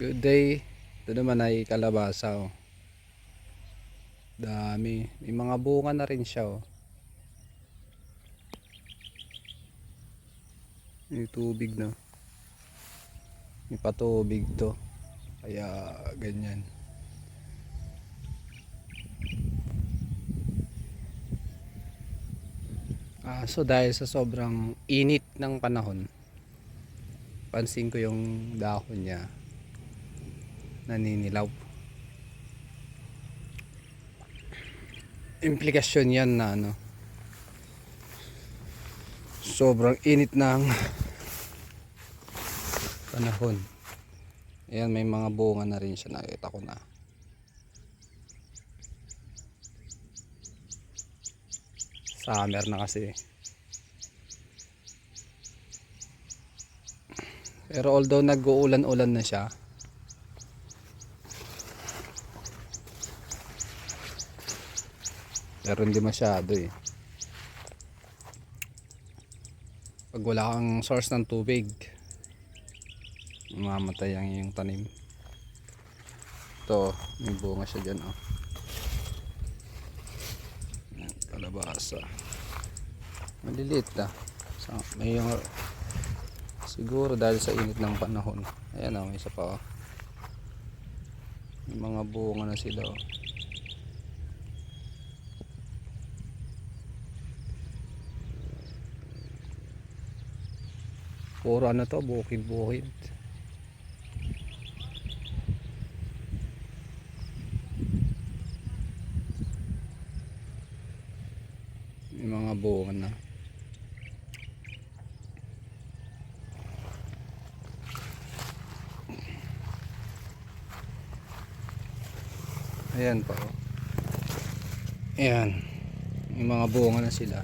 Good day. Ito naman ay kalabasa, oh. Dami. May mga bunga na rin siya, oh. May tubig na. May patubig to. Kaya ganyan. So dahil sa sobrang init ng panahon, pansin ko yung dahon niya naninilaw. Implikasyon yan na sobrang init ng panahon. Ayan, may mga bunga na rin siya, nakita ko na. Summer na kasi. Pero although nag-uulan-ulan na siya, pero hindi masyado eh. Pag wala kang source ng tubig, mamamatay ang iyong tanim. Ito, may bunga siya dyan, oh. Kalabasa. Maliliit na. May yung, siguro dahil sa init ng panahon. Ayan, oh, may isa pa, oh. May mga bunga na sila, oh. Puro ano to, bukid-bukid. May mga bunga na. Ayan pa, oh. Ayan. May mga bunga na sila.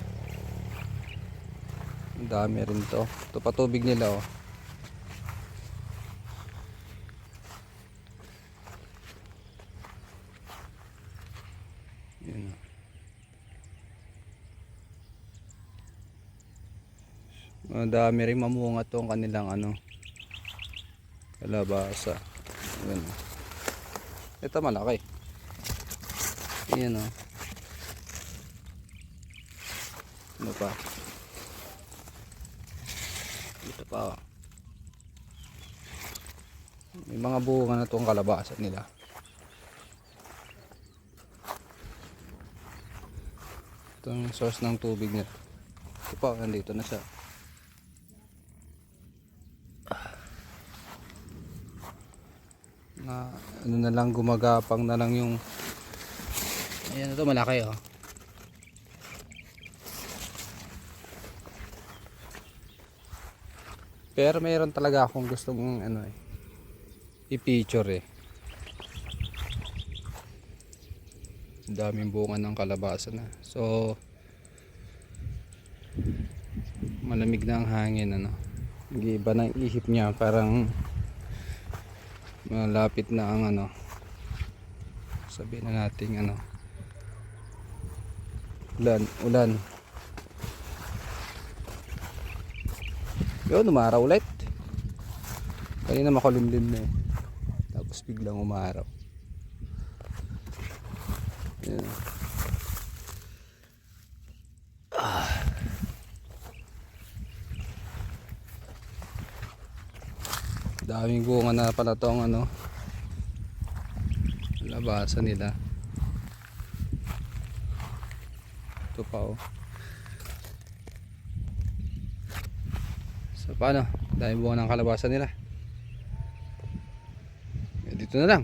Ang dami rin to. Ito pa tubig nila, oh. Ayan, oh. Ang dami rin mamunga tong kanilang kalabasa. Ayan, oh. Ito malaki. Ayan, oh. Ano pa? Ito pa, oh. May mga bunga na tong kalabasa nila. Itong source ng tubig nila. Ito pa, nandito na siya. Na ano na lang, gumagapang na lang yung, ayan, ito malaki, oh. Pero mayroon talaga akong gustong i-picture, eh. Daming bunga ng kalabasa na. So malamig na ang hangin, nag-iiba ng ihip niya, parang malapit na ang sabihin na nating ulan. Yun, umaraw ulit. Kanina makulimlim na, eh. Tapos biglang umaraw. Yan. Daming bunga na pala tong labasa nila. Ito pa, oh. So paano? Dahil bunga ng kalabasa nila. Dito na lang.